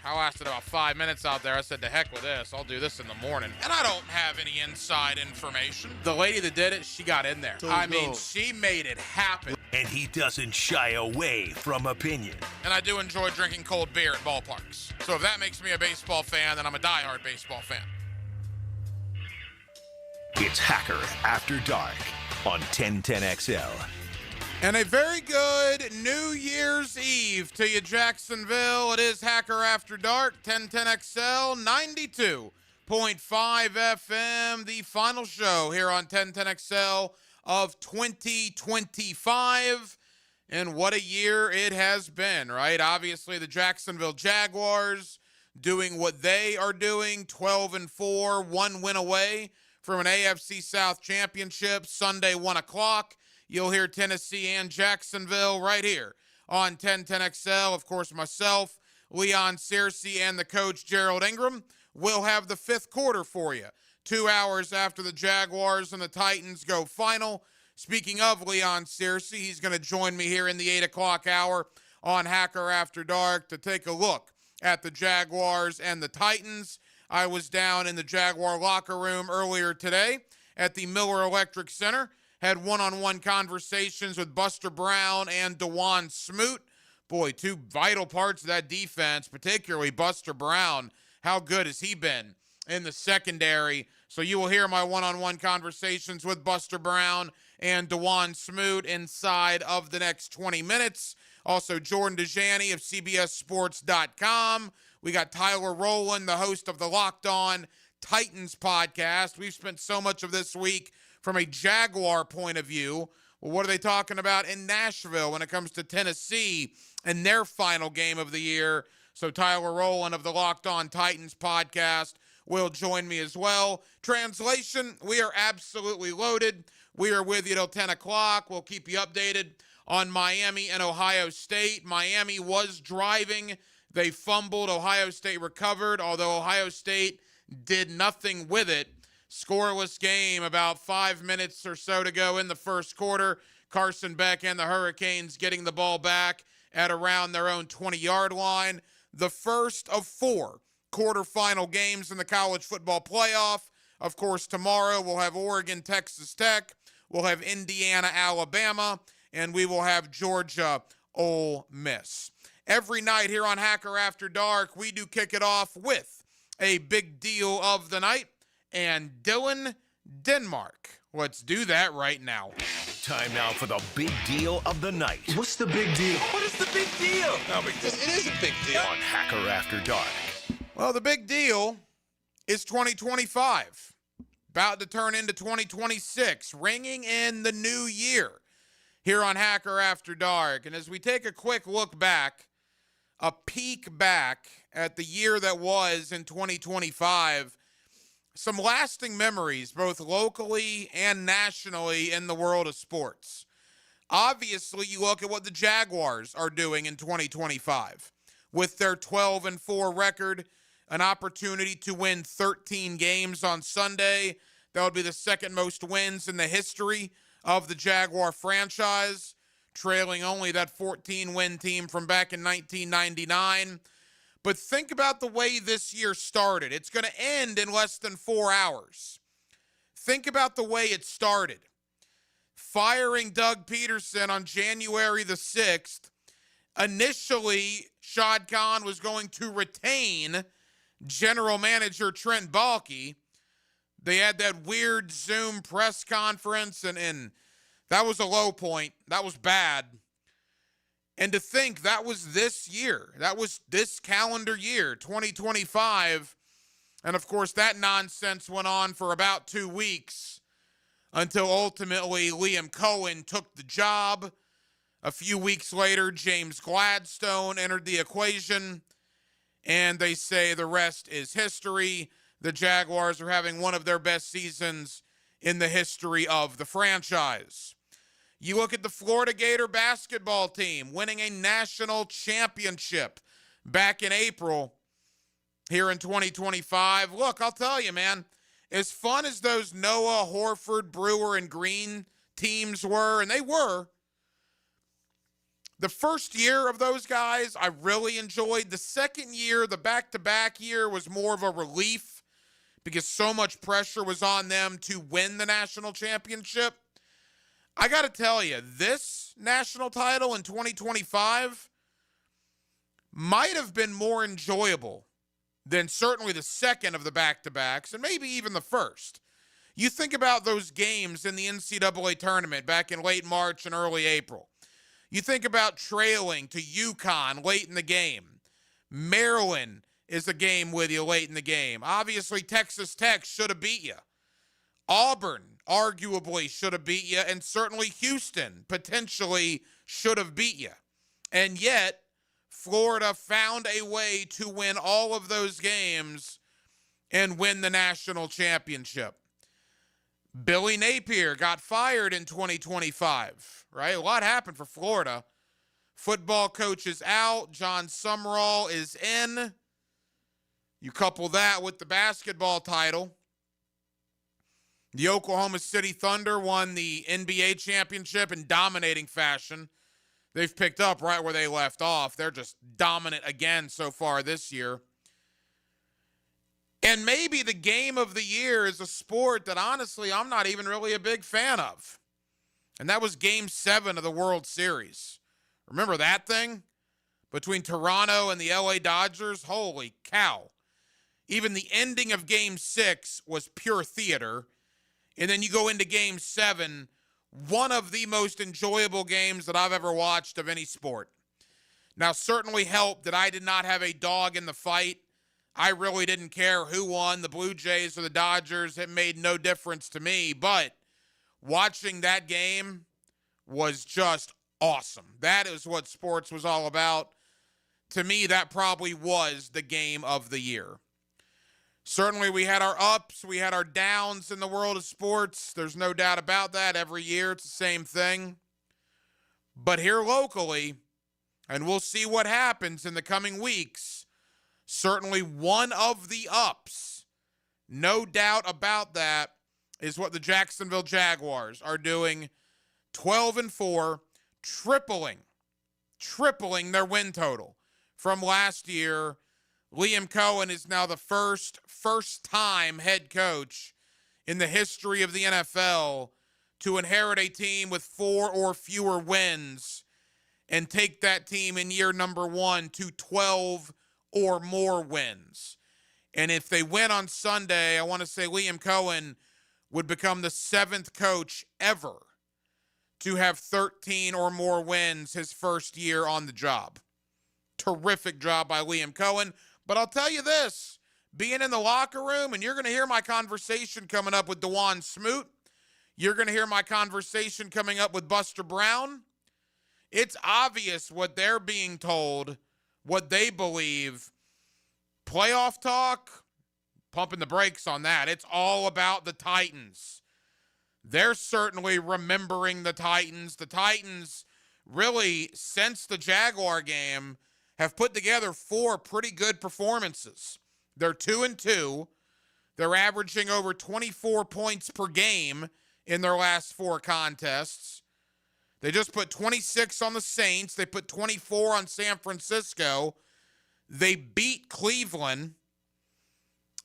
I lasted about 5 minutes out there. I said, to heck with this. I'll do this in the morning. And I don't have any inside information. The lady that did it, she got in there. I mean, she made it happen. And he doesn't shy away from opinion. And I do enjoy drinking cold beer at ballparks. So if that makes me a baseball fan, then I'm a diehard baseball fan. It's Hacker After Dark on 1010XL. And a very good New Year's Eve to you, Jacksonville. It is Hacker After Dark, 1010XL, 92.5 FM, the final show here on 1010XL of 2025. And what a year it has been, right? Obviously, the Jacksonville Jaguars doing what they are doing, 12-4, 1 win away from an AFC South championship, Sunday, 1 o'clock. You'll hear Tennessee and Jacksonville right here on 1010XL. Of course, myself, Leon Searcy, and the coach, Gerald Ingram, will have the fifth quarter for you. 2 hours after the Jaguars and the Titans go final. Speaking of Leon Searcy, he's going to join me here in the 8 o'clock hour on Hacker After Dark to take a look at the Jaguars and the Titans. I was down in the Jaguar locker room earlier today at the Miller Electric Center. Had one-on-one conversations with Buster Brown and Dewan Smoot. Boy, two vital parts of that defense, particularly Buster Brown. How good has he been in the secondary? So you will hear my one-on-one conversations with Buster Brown and Dewan Smoot inside of the next 20 minutes. Also, Jordan Dejani of CBSSports.com. We got Tyler Rowland, the host of the Locked On Titans podcast. We've spent so much of this week from a Jaguar point of view. Well, what are they talking about in Nashville when it comes to Tennessee and their final game of the year? So Tyler Rowland of the Locked On Titans podcast will join me as well. Translation, we are absolutely loaded. We are with you till 10 o'clock. We'll keep you updated on Miami and Ohio State. Miami was driving. They fumbled. Ohio State recovered, although Ohio State did nothing with it. Scoreless game, about 5 minutes or so to go in the first quarter. Carson Beck and the Hurricanes getting the ball back at around their own 20-yard line. The first of 4 quarterfinal games in the college football playoff. Of course, tomorrow we'll have Oregon, Texas Tech. We'll have Indiana, Alabama. And we will have Georgia, Ole Miss. Every night here on Hacker After Dark, we do kick it off with a big deal of the night and Dylan Denmark. Let's do that right now. Time now for the big deal of the night. What's the big deal? What is the big deal? No big deal. It is a big deal. On Hacker After Dark. Well, the big deal is 2025. About to turn into 2026, ringing in the new year here on Hacker After Dark. And as we take a quick look back, a peek back at the year that was in 2025, some lasting memories, both locally and nationally in the world of sports. Obviously, you look at what the Jaguars are doing in 2025 with their 12-4 record, an opportunity to win 13 games on Sunday. That would be the second most wins in the history of the Jaguar franchise, trailing only that 14-win team from back in 1999. But think about the way this year started. It's going to end in less than 4 hours. Think about the way it started. Firing Doug Peterson on January the 6th. Initially, Shad Khan was going to retain general manager Trent Baalke. They had that weird Zoom press conference, and that was a low point. That was bad. And to think that was this year, that was this calendar year, 2025. And of course, that nonsense went on for about 2 weeks until ultimately Liam Cohen took the job. A few weeks later, James Gladstone entered the equation. And they say the rest is history. The Jaguars are having one of their best seasons in the history of the franchise. You look at the Florida Gator basketball team winning a national championship back in April here in 2025. Look, I'll tell you, man, as fun as those Noah, Horford, Brewer, and Green teams were, and they were, The first year of those guys, I really enjoyed. The second year, the back-to-back year, was more of a relief because so much pressure was on them to win the national championship. I got to tell you, this national title in 2025 might have been more enjoyable than certainly the second of the back-to-backs, and maybe even the first. You think about those games in the NCAA tournament back in late March and early April. You think about trailing to UConn late in the game. Maryland is a game with you late in the game. Obviously, Texas Tech should have beat you. Auburn arguably should have beat you, and certainly Houston potentially should have beat you. And yet, Florida found a way to win all of those games and win the national championship. Billy Napier got fired in 2025, right? A lot happened for Florida. Football coach is out. John Summerall is in. You couple that with the basketball title. The Oklahoma City Thunder won the NBA championship in dominating fashion. They've picked up right where they left off. They're just dominant again so far this year. And maybe the game of the year is a sport that, honestly, I'm not even really a big fan of. And that was Game 7 of the World Series. Remember that thing? Between Toronto and the LA Dodgers? Holy cow. Even the ending of Game 6 was pure theater. And then you go into Game 7, one of the most enjoyable games that I've ever watched of any sport. Now, certainly helped that I did not have a dog in the fight. I really didn't care who won, the Blue Jays or the Dodgers. It made no difference to me. But watching that game was just awesome. That is what sports was all about. To me, that probably was the game of the year. Certainly, we had our ups, we had our downs in the world of sports. There's no doubt about that. Every year, it's the same thing. But here locally, and we'll see what happens in the coming weeks, certainly one of the ups, no doubt about that, is what the Jacksonville Jaguars are doing. 12-4, tripling their win total from last year. Liam Cohen is now the first-time head coach in the history of the NFL to inherit a team with 4 or fewer wins and take that team in year number 1 to 12 or more wins. And if they win on Sunday, I want to say Liam Cohen would become the 7th coach ever to have 13 or more wins his first year on the job. Terrific job by Liam Cohen. But I'll tell you this, being in the locker room, and you're going to hear my conversation coming up with DeJuan Smoot. You're going to hear my conversation coming up with Buster Brown. It's obvious what they're being told, what they believe. Playoff talk, pumping the brakes on that. It's all about the Titans. They're certainly remembering the Titans. The Titans really, since the Jaguar game, have put together 4 pretty good performances. They're 2-2. They're averaging over 24 points per game in their last 4 contests. They just put 26 on the Saints. They put 24 on San Francisco. They beat Cleveland.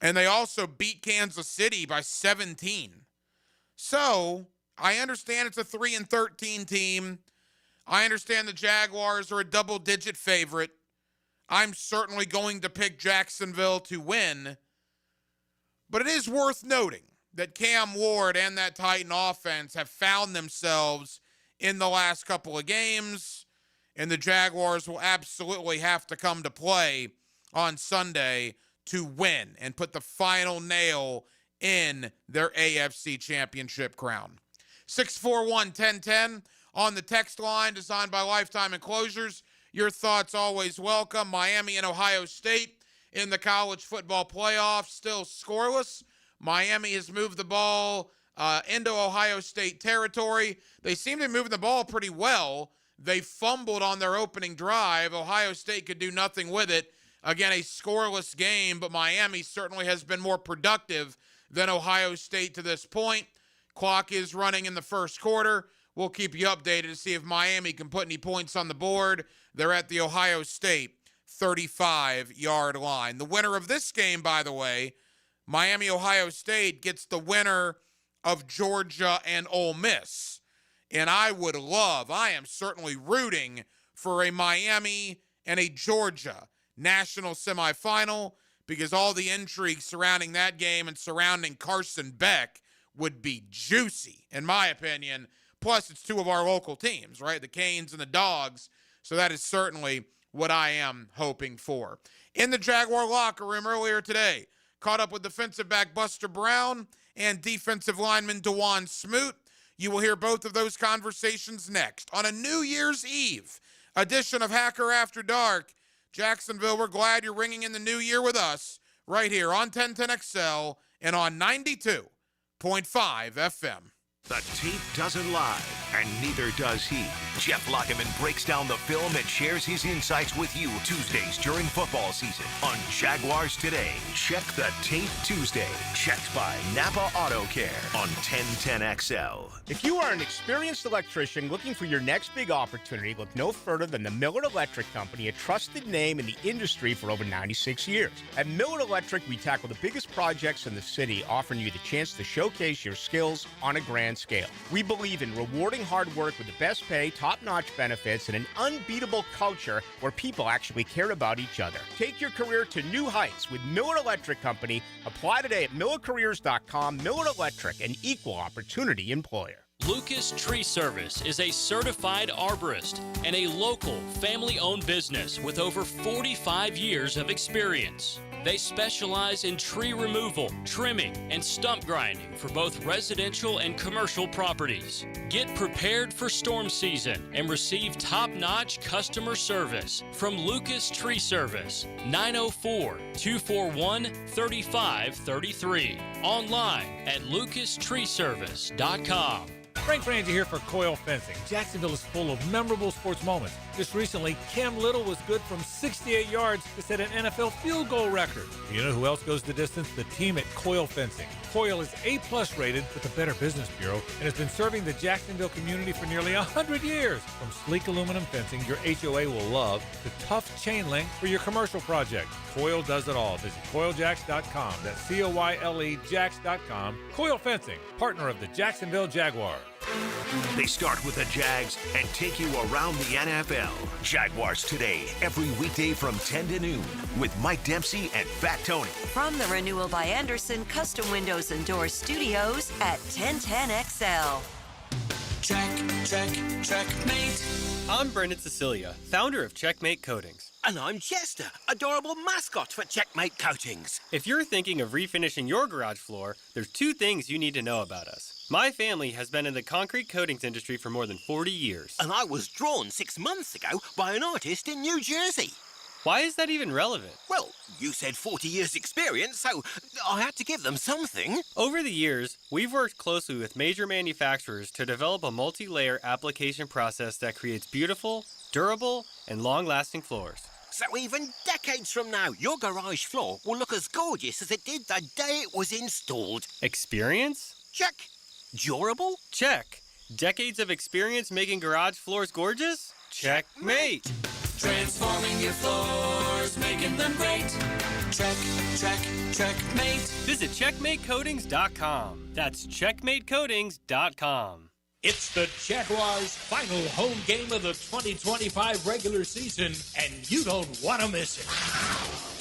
And they also beat Kansas City by 17. So, I understand it's a 3-13 team. I understand the Jaguars are a double-digit favorite. I'm certainly going to pick Jacksonville to win. But it is worth noting that Cam Ward and that Titan offense have found themselves in the last couple of games, and the Jaguars will absolutely have to come to play on Sunday to win and put the final nail in their AFC championship crown. 641-1010 on the text line, designed by Lifetime Enclosures. Your thoughts always welcome. Miami and Ohio State in the college football playoffs, still scoreless. Miami has moved the ball into Ohio State territory. They seem to be moving the ball pretty well. They fumbled on their opening drive. Ohio State could do nothing with it. Again, a scoreless game, but Miami certainly has been more productive than Ohio State to this point. Clock is running in the first quarter. we'll keep you updated to see if Miami can put any points on the board. They're at the Ohio State 35-yard line. The winner of this game, by the way, Miami-Ohio State, gets the winner of Georgia and Ole Miss. And I am certainly rooting for a Miami and a Georgia national semifinal, because all the intrigue surrounding that game and surrounding Carson Beck would be juicy, in my opinion. Plus, it's two of our local teams, right? The Canes and the Dogs. So that is certainly what I am hoping for. In the Jaguar locker room earlier today, caught up with defensive back Buster Brown and defensive lineman DeJuan Smoot. You will hear both of those conversations next on a New Year's Eve edition of Hacker After Dark. Jacksonville, we're glad you're ringing in the new year with us right here on 1010XL and on 92.5 FM. The tape doesn't lie, and neither does he. Jeff Lockeman breaks down the film and shares his insights with you Tuesdays during football season on Jaguars Today. Check the Tape Tuesday. Checked by Napa Auto Care on 1010XL. If you are an experienced electrician looking for your next big opportunity, look no further than the Miller Electric Company, a trusted name in the industry for over 96 years. At Miller Electric, we tackle the biggest projects in the city, offering you the chance to showcase your skills on a grand scale. We believe in rewarding hard work with the best pay, top-notch benefits, and an unbeatable culture where people actually care about each other. Take your career to new heights with Miller Electric Company. Apply today at millercareers.com. Miller Electric, an equal opportunity employer. Lucas Tree Service is a certified arborist and a local family-owned business with over 45 years of experience. They specialize in tree removal, trimming, and stump grinding for both residential and commercial properties. Get prepared for storm season and receive top-notch customer service from Lucas Tree Service, 904-241-3533. Online at lucastreeservice.com. Frank Frangie here for Coil Fencing. Jacksonville is full of memorable sports moments. Just recently, Cam Little was good from 68 yards to set an NFL field goal record. You know who else goes the distance? The team at Coil Fencing. Coil is A+ rated with the Better Business Bureau and has been serving the Jacksonville community for nearly 100 years. From sleek aluminum fencing your HOA will love to tough chain link for your commercial project. Coil does it all. Visit CoilJacks.com. That's COYLE Jacks.com. Coil Fencing, partner of the Jacksonville Jaguars. They start with the Jags and take you around the NFL. Jaguars Today, every weekday from 10 to noon with Mike Dempsey and Fat Tony. From the Renewal by Anderson Custom Windows and Doors Studios at 1010XL. Checkmate. I'm Brendan Cecilia, founder of Checkmate Coatings. And I'm Chester, adorable mascot for Checkmate Coatings. If you're thinking of refinishing your garage floor, there's two things you need to know about us. My family has been in the concrete coatings industry for more than 40 years. And I was drawn 6 months ago by an artist in New Jersey. Why is that even relevant? Well, you said 40 years experience, so I had to give them something. Over the years, we've worked closely with major manufacturers to develop a multi-layer application process that creates beautiful, durable, and long-lasting floors. So even decades from now, your garage floor will look as gorgeous as it did the day it was installed. Experience? Check. Durable? Check. Decades of experience making garage floors gorgeous? Checkmate. Transforming your floors, making them great. Checkmate. Visit CheckmateCoatings.com. That's CheckmateCoatings.com. It's the Jaguars' final home game of the 2025 regular season, and you don't want to miss it.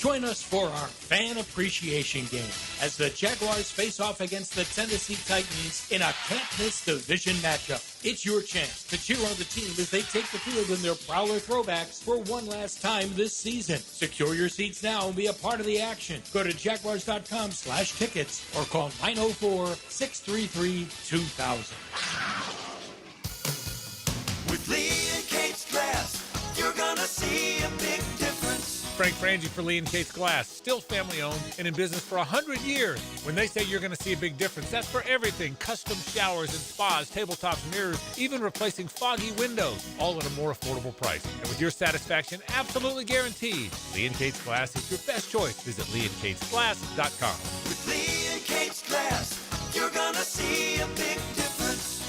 Join us for our fan appreciation game as the Jaguars face off against the Tennessee Titans in a can't-miss division matchup. It's your chance to cheer on the team as they take the field in their Prowler throwbacks for one last time this season. Secure your seats now and be a part of the action. Go to jaguars.com/tickets or call 904-633-2000. With Lee and Kate's Glass, you're gonna see a big difference. Frank Frangie for Lee and Kate's Glass, still family-owned and in business for 100 years. When they say you're going to see a big difference, that's for everything. Custom showers and spas, tabletops, mirrors, even replacing foggy windows, all at a more affordable price. And with your satisfaction absolutely guaranteed, Lee and Kate's Glass is your best choice. Visit leeandkatesglass.com. With Lee and Kate's Glass, you're gonna see a big difference.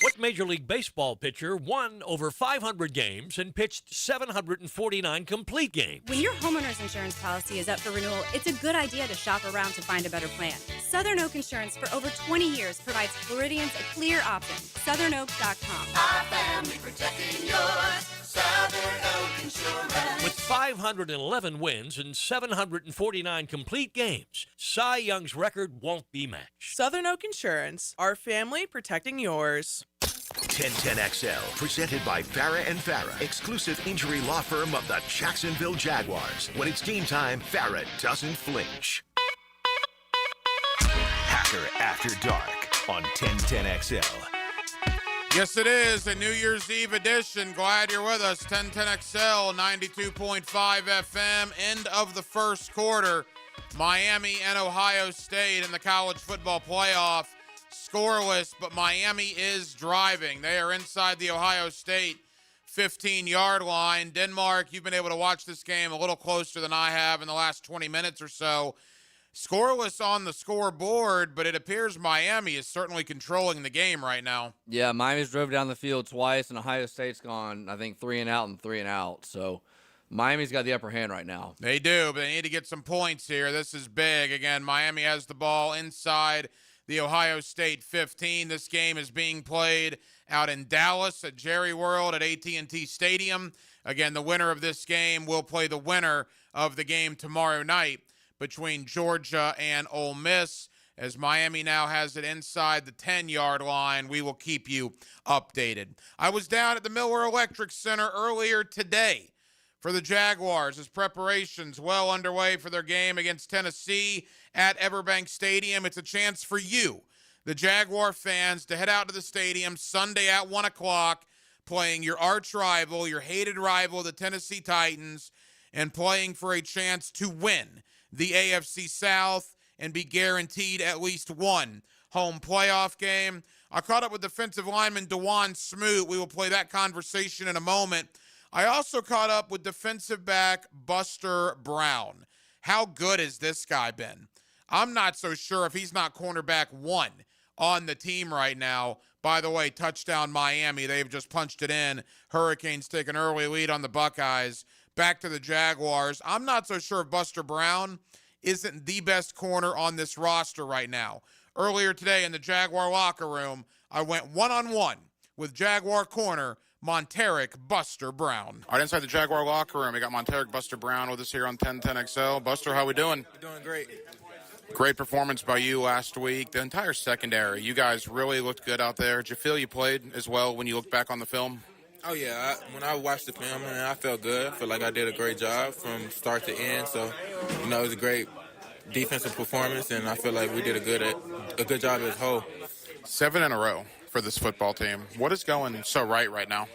What This Major League Baseball pitcher won over 500 games and pitched 749 complete games. When your homeowner's insurance policy is up for renewal, it's a good idea to shop around to find a better plan. Southern Oak Insurance for over 20 years provides Floridians a clear option. SouthernOak.com. Our family protecting yours. Southern Oak Insurance. With 511 wins and 749 complete games, Cy Young's record won't be matched. Southern Oak Insurance, our family protecting yours. 1010XL, presented by Farah and Farah, exclusive injury law firm of the Jacksonville Jaguars. When it's game time, Farah doesn't flinch. Hacker After Dark on 1010XL. Yes, it is a New Year's Eve edition. Glad you're with us. 1010XL, 92.5 FM. End of the first quarter. Miami and Ohio State in the college football playoff. Scoreless, but Miami is driving. They are inside the Ohio State 15-yard line. Denmark, you've been able to watch this game a little closer than I have in the last 20 minutes or so. Scoreless on the scoreboard, but it appears Miami is certainly controlling the game right now. Yeah, Miami's drove down the field twice, and Ohio State's gone, I think, 3 and out and 3 and out. So Miami's got the upper hand right now. They do, but they need to get some points here. This is big. Again, Miami has the ball inside the Ohio State 15. This game is being played out in Dallas at Jerry World at AT&T Stadium. Again, the winner of this game will play the winner of the game tomorrow night between Georgia and Ole Miss. As Miami now has it inside the 10-yard line, we will keep you updated. I was down at the Miller Electric Center earlier today for the Jaguars as preparations well underway for their game against Tennessee at Everbank Stadium. It's a chance for you, the Jaguar fans, to head out to the stadium Sunday at 1 o'clock, playing your arch rival, your hated rival, the Tennessee Titans, and playing for a chance to win the AFC South and be guaranteed at least one home playoff game. I caught up with defensive lineman DeJuan Smoot. We will play that conversation in a moment. I also caught up with defensive back Buster Brown. How good has this guy been? I'm not so sure if he's not cornerback 1 on the team right now. By the way, touchdown Miami. They've just punched it in. Hurricanes take an early lead on the Buckeyes. Back to the Jaguars. I'm not so sure if Buster Brown isn't the best corner on this roster right now. Earlier today in the Jaguar locker room, I went one-on-one with Jaguar corner Monteric Buster Brown. All right, inside the Jaguar locker room, we got Monteric Buster Brown with us here on 1010XL. Buster, how we doing? We're doing great. Great performance by you last week. The entire secondary, you guys really looked good out there. Did you feel you played as well when you look back on the film? Oh, yeah. When I watched the film, man, I felt good. I feel like I did a great job from start to end. So, it was a great defensive performance, and I feel like we did a good job as a whole. 7 in a row for this football team. What is going so right now?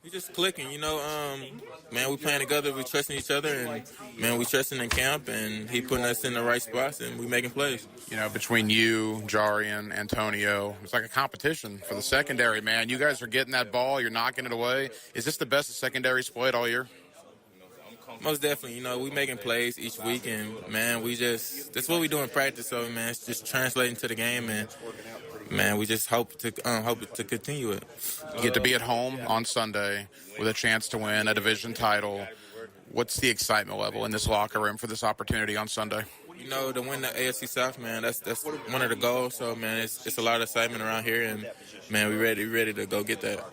We just clicking, man, we playing together, we trusting each other, and, man, we trusting in camp, and he putting us in the right spots, and we making plays. Between you, Jarian, Antonio, it's like a competition for the secondary, man. You guys are getting that ball, you're knocking it away. Is this the best the secondary's played all year? Most definitely. We making plays each week, and, man, that's what we do in practice, so, man, it's just translating to the game, and, man, we just hope to continue it. You get to be at home on Sunday with a chance to win a division title. What's the excitement level in this locker room for this opportunity on Sunday? To win the AFC South, man, that's one of the goals. So, man, it's a lot of excitement around here, and, man, we ready to go get that.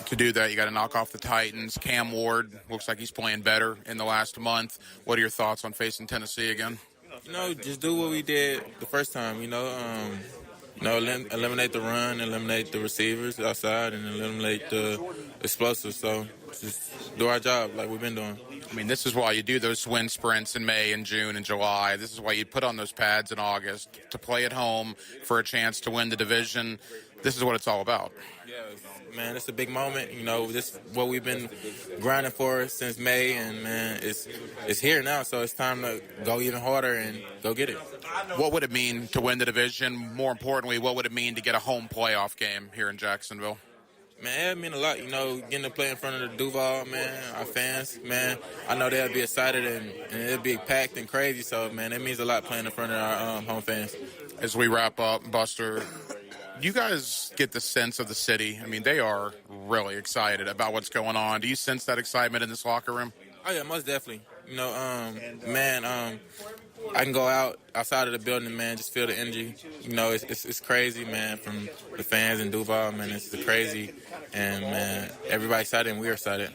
To do that, you got to knock off the Titans. Cam Ward looks like he's playing better in the last month. What are your thoughts on facing Tennessee again? Just do what we did the first time, eliminate the run, eliminate the receivers outside, and eliminate the explosives. So just do our job like we've been doing. This is why you do those swing sprints in May and June and July. This is why you put on those pads in August to play at home for a chance to win the division. This is what it's all about. Yeah, man, it's a big moment. This is what we've been grinding for since May, and, man, it's here now. So it's time to go even harder and go get it. What would it mean to win the division? More importantly, what would it mean to get a home playoff game here in Jacksonville? Man, it mean a lot, getting to play in front of the Duval, man, our fans, man. I know they'll be excited and it'll be packed and crazy. So, man, it means a lot playing in front of our home fans. As we wrap up, Buster, You guys get the sense of the city. I mean, they are really excited about what's going on. Do you sense that excitement in this locker room? Oh yeah, most definitely. You know, I can go outside of the building, man, just feel the energy. You know, it's crazy, man, from the fans in Duval, man. It's crazy, and man, everybody's excited, and we're excited.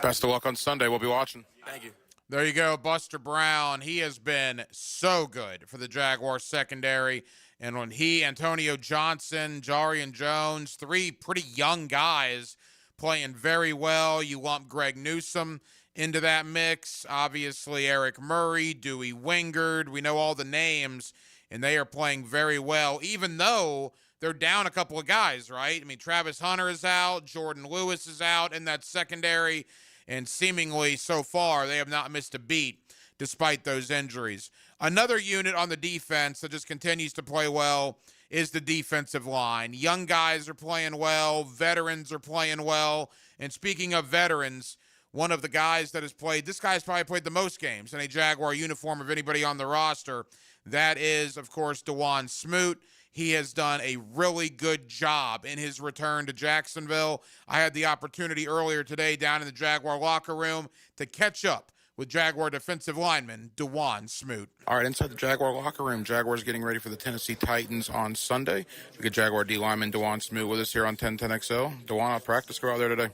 Best of luck on Sunday. We'll be watching. Thank you. There you go, Buster Brown. He has been so good for the Jaguars secondary. And when Antonio Johnson, Jarian Jones, three pretty young guys playing very well. You lump Greg Newsome into that mix. Obviously, Eric Murray, Dewey Wingard. We know all the names, and they are playing very well, even though they're down a couple of guys, right? I mean, Travis Hunter is out. Jordan Lewis is out in that secondary. And seemingly so far, they have not missed a beat despite those injuries. Another unit on the defense that just continues to play well is the defensive line. Young guys are playing well. Veterans are playing well. And speaking of veterans, one of the guys that has played, this guy's probably played the most games in a Jaguar uniform of anybody on the roster. That is, of course, DeJuan Smoot. He has done a really good job in his return to Jacksonville. I had the opportunity earlier today down in the Jaguar locker room to catch up with Jaguar defensive lineman DeJuan Smoot. All right, inside the Jaguar locker room, Jaguars getting ready for the Tennessee Titans on Sunday. We get Jaguar D lineman DeJuan Smoot with us here on 1010XL. DeJuan, how practice go out there today?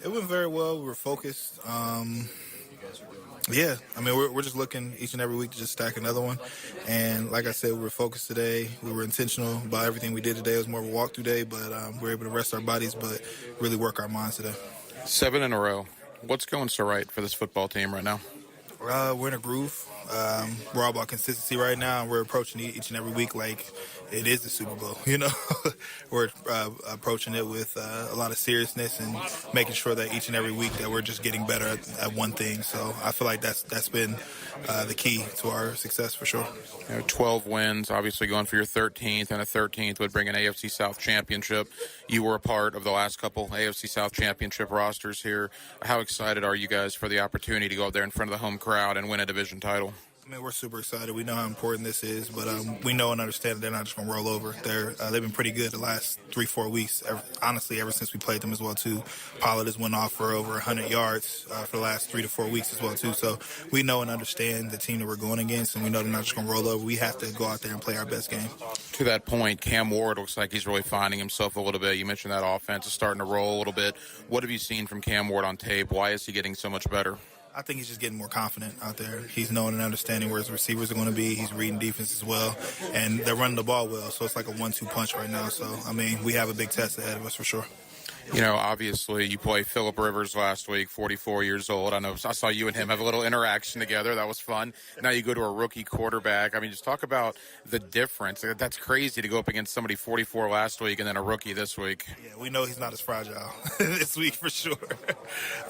It went very well. We were focused. Yeah, I mean, we're just looking each and every week to just stack another one. And like I said, we were focused today. We were intentional about everything we did today. It was more of a walkthrough day, but we were able to rest our bodies, but really work our minds today. 7 in a row. What's going so right for this football team right now? We're in a groove. We're all about consistency right now, and we're approaching each and every week like it is the Super Bowl, you know. We're approaching it with a lot of seriousness and making sure that each and every week that we're just getting better at one thing. So I feel like that's been the key to our success for sure. 12 wins, obviously going for your 13th, and a 13th would bring an AFC South championship. You were a part of the last couple AFC South championship rosters here. How excited are you guys for the opportunity to go out there in front of the home crowd and win a division title? I mean, we're super excited. We know how important this is, but we know and understand that they're not just going to roll over. They've been pretty good the last 3-4 weeks. Honestly, ever since we played them as well, too. Pollard has went off for over 100 yards for the last 3 to 4 weeks as well, too. So we know and understand the team that we're going against, and we know they're not just going to roll over. We have to go out there and play our best game. To that point, Cam Ward looks like he's really finding himself a little bit. You mentioned that offense is starting to roll a little bit. What have you seen from Cam Ward on tape? Why is he getting so much better? I think he's just getting more confident out there. He's knowing and understanding where his receivers are going to be. He's reading defense as well. And they're running the ball well, so it's like a 1-2 punch right now. So, I mean, we have a big test ahead of us for sure. You know, obviously, you played Phillip Rivers last week, 44 years old. I saw you and him have a little interaction together. That was fun. Now you go to a rookie quarterback. I mean, just talk about the difference. That's crazy to go up against somebody 44 last week and then a rookie this week. Yeah, we know he's not as fragile this week for sure.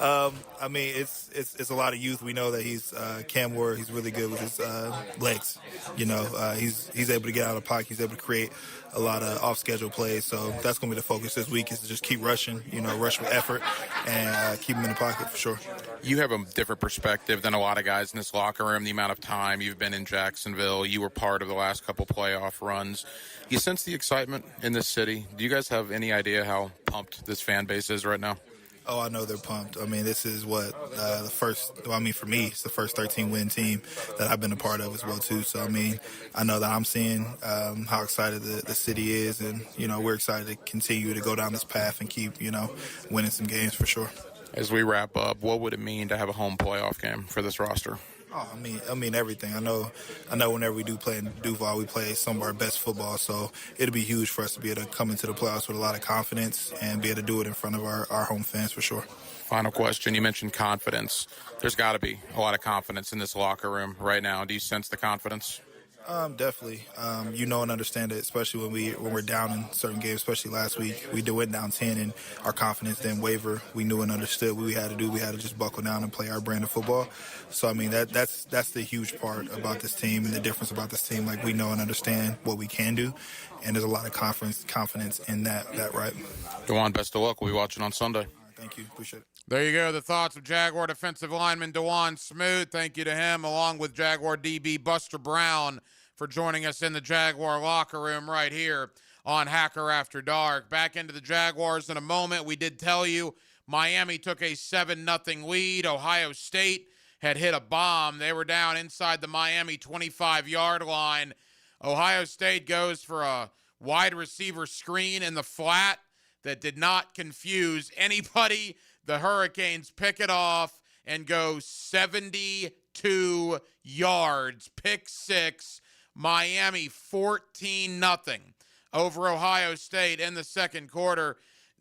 I mean, it's a lot of youth. We know that he's Cam Ward. He's really good with his legs. You know, he's able to get out of the pocket. He's able to create a lot of off-schedule plays. So that's going to be the focus this week is to just keep rushing, rush with effort and keep him in the pocket for sure. You have a different perspective than a lot of guys in this locker room, the amount of time you've been in Jacksonville. You were part of the last couple playoff runs. You sense the excitement in this city. Do you guys have any idea how pumped this fan base is right now? Oh, I know they're pumped. I mean, this is for me, it's the first 13-win team that I've been a part of as well, too. So, I mean, I know that I'm seeing how excited the city is, and, we're excited to continue to go down this path and keep, winning some games for sure. As we wrap up, what would it mean to have a home playoff game for this roster? Oh, I mean everything. I know whenever we do play in Duval, we play some of our best football, so it'll be huge for us to be able to come into the playoffs with a lot of confidence and be able to do it in front of our home fans for sure. Final question. You mentioned confidence. There's got to be a lot of confidence in this locker room right now. Do you sense the confidence? Definitely. And understand it, especially when we're down in certain games, especially last week. We went down 10 and our confidence didn't waver. We knew and understood what we had to do. We had to just buckle down and play our brand of football. So, I mean, that's the huge part about this team and the difference about this team. Like, we know and understand what we can do, and there's a lot of confidence in that right? DeJuan, best of luck. We'll be watching on Sunday. Thank you. Appreciate it. There you go. The thoughts of Jaguar defensive lineman DeJuan Smoot. Thank you to him, along with Jaguar DB Buster Brown, for joining us in the Jaguar locker room right here on Hacker After Dark. Back into the Jaguars in a moment. We did tell you Miami took a 7-0 lead. Ohio State had hit a bomb. They were down inside the Miami 25-yard line. Ohio State goes for a wide receiver screen in the flat that did not confuse anybody. The Hurricanes pick it off and go 72 yards. Pick six. Miami 14-0 over Ohio State in the second quarter.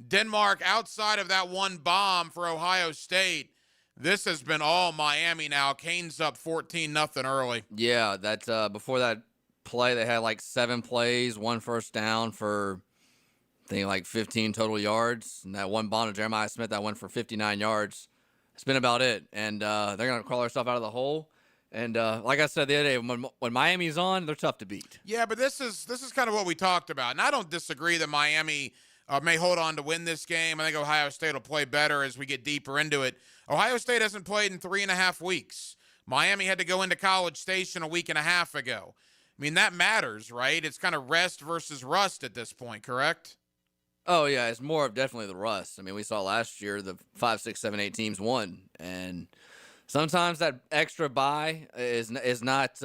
Denmark, outside of that one bomb for Ohio State, this has been all Miami now. Canes up 14-0 early. Yeah, that before that play, they had like 7 plays, 1 first down for, I think, like 15 total yards. And that one bomb to Jeremiah Smith that went for 59 yards. It's been about it. And they're going to crawl themselves out of the hole. And like I said the other day, when Miami's on, they're tough to beat. Yeah, but this is kind of what we talked about. And I don't disagree that Miami may hold on to win this game. I think Ohio State will play better as we get deeper into it. Ohio State hasn't played in 3.5 weeks. Miami had to go into College Station a week and a half ago. I mean, that matters, right? It's kind of rest versus rust at this point, correct? Oh, yeah, it's more of definitely the rust. I mean, we saw last year the 5, 6, 7, 8 teams won. And sometimes that extra bye is not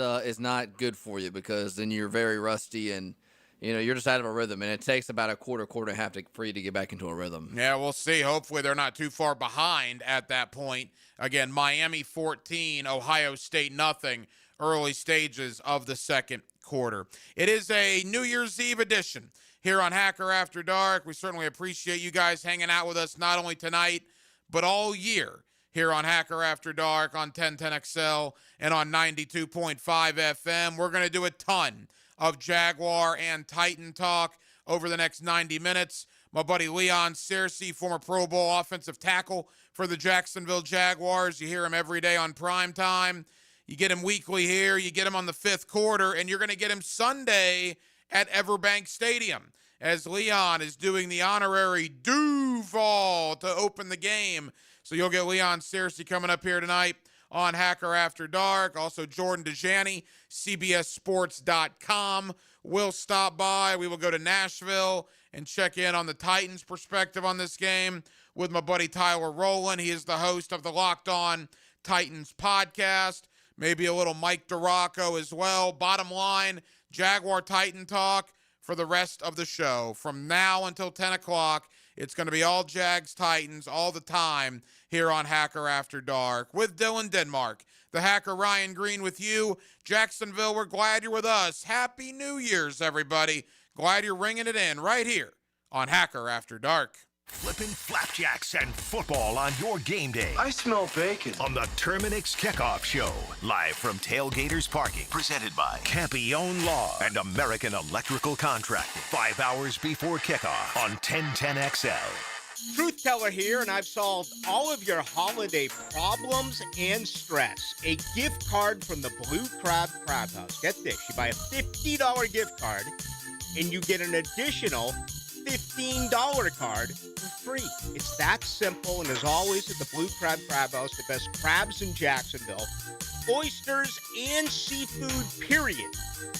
good for you because then you're very rusty and, you know, you're just out of a rhythm. And it takes about a quarter and a half for you to get back into a rhythm. Yeah, we'll see. Hopefully they're not too far behind at that point. Again, Miami 14, Ohio State nothing. Early stages of the second quarter. It is a New Year's Eve edition here on Hacker After Dark. We certainly appreciate you guys hanging out with us not only tonight, but all year here on Hacker After Dark on 1010XL and on 92.5 FM. We're going to do a ton of Jaguar and Titan talk over the next 90 minutes. My buddy Leon Searcy, former Pro Bowl offensive tackle for the Jacksonville Jaguars. You hear him every day on primetime. You get him weekly here. You get him on the fifth quarter, and you're going to get him Sunday at Everbank Stadium as Leon is doing the honorary Duval to open the game. So you'll get Leon Searcy coming up here tonight on Hacker After Dark. Also, Jordan Dejani, CBSSports.com, will stop by. We will go to Nashville and check in on the Titans' perspective on this game with my buddy Tyler Rowland. He is the host of the Locked On Titans podcast. Maybe a little Mike DeRocco as well. Bottom line, Jaguar Titan talk for the rest of the show. From now until 10 o'clock, it's going to be all Jags Titans all the time here on Hacker After Dark with Dylan Denmark. The Hacker Ryan Green with you. Jacksonville, we're glad you're with us. Happy New Year's, everybody. Glad you're ringing it in right here on Hacker After Dark. Flipping flapjacks and football on your game day. I smell bacon. On the Terminix Kickoff Show. Live from Tailgaters Parking. Presented by Campione Law and American Electrical Contracting. 5 hours before kickoff on 1010XL. Truth Teller here, and I've solved all of your holiday problems and stress. A gift card from the Blue Crab Crab House. Get this, you buy a $50 gift card, and you get an additional $15 card for free. It's that simple, and as always at the Blue Crab Crab House, the best crabs in Jacksonville, oysters and seafood, period.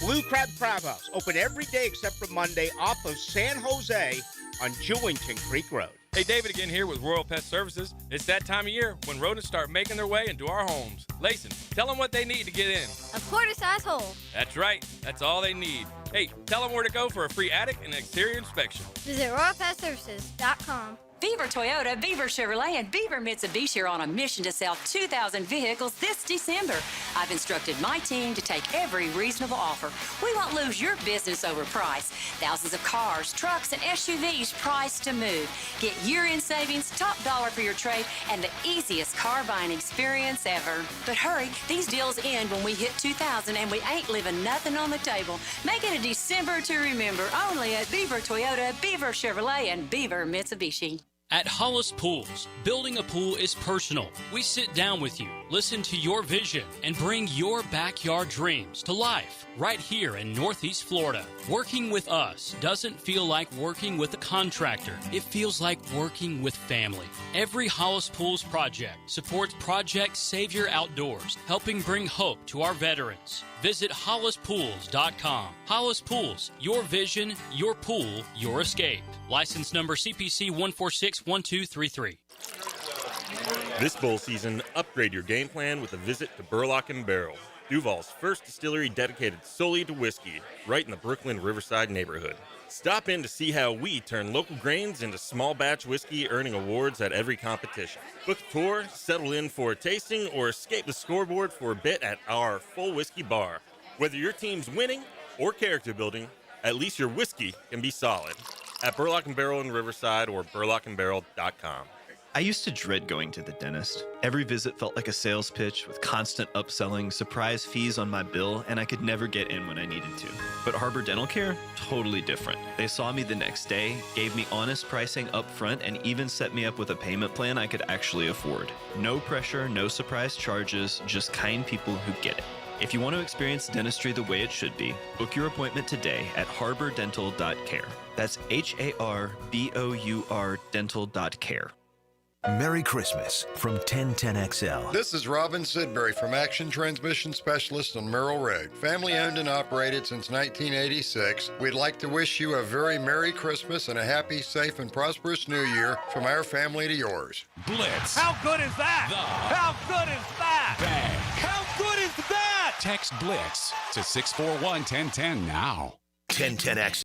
Blue Crab Crab House, open every day except for Monday off of San Jose on Jewington Creek Road. Hey, David again here with Royal Pet Services. It's that time of year when rodents start making their way into our homes. Layson, tell them what they need to get in. A quarter-size hole. That's right. That's all they need. Hey, tell them where to go for a free attic and exterior inspection. Visit RoyalPetServices.com. Beaver Toyota, Beaver Chevrolet, and Beaver Mitsubishi are on a mission to sell 2,000 vehicles this December. I've instructed my team to take every reasonable offer. We won't lose your business over price. Thousands of cars, trucks, and SUVs priced to move. Get year-end savings, top dollar for your trade, and the easiest car buying experience ever. But hurry, these deals end when we hit 2,000, and we ain't leaving nothing on the table. Make it a December to remember only at Beaver Toyota, Beaver Chevrolet, and Beaver Mitsubishi. At Hollis Pools, building a pool is personal. We sit down with you, Listen to your vision and bring your backyard dreams to life right here in Northeast Florida. Working with us doesn't feel like working with a contractor. It feels like working with family. Every Hollis Pools project supports Project Savior Outdoors, helping bring hope to our veterans. Visit HollisPools.com. Hollis Pools, your vision, your pool, your escape. License number CPC 1461233. This bowl season, upgrade your game plan with a visit to Burlock & Barrel, Duval's first distillery dedicated solely to whiskey, right in the Brooklyn Riverside neighborhood. Stop in to see how we turn local grains into small batch whiskey, earning awards at every competition. Book a tour, settle in for a tasting, or escape the scoreboard for a bit at our full whiskey bar. Whether your team's winning or character building, at least your whiskey can be solid. At Burlock & Barrel in Riverside or burlockandbarrel.com. I used to dread going to the dentist. Every visit felt like a sales pitch with constant upselling, surprise fees on my bill, and I could never get in when I needed to. But Harbor Dental Care? Totally different. They saw me the next day, gave me honest pricing up front, and even set me up with a payment plan I could actually afford. No pressure, no surprise charges, just kind people who get it. If you want to experience dentistry the way it should be, book your appointment today at harbordental.care. That's HARBOUR dental.care. Merry Christmas from 1010XL. This is Robin Sidbury from Action Transmission Specialist on Merrill Road. Family owned and operated since 1986. We'd like to wish you a very Merry Christmas and a happy, safe, and prosperous New Year from our family to yours. Blitz. How good is that? How good is that? Bang. How good is that? Text Blitz to 641-1010 now. 1010X.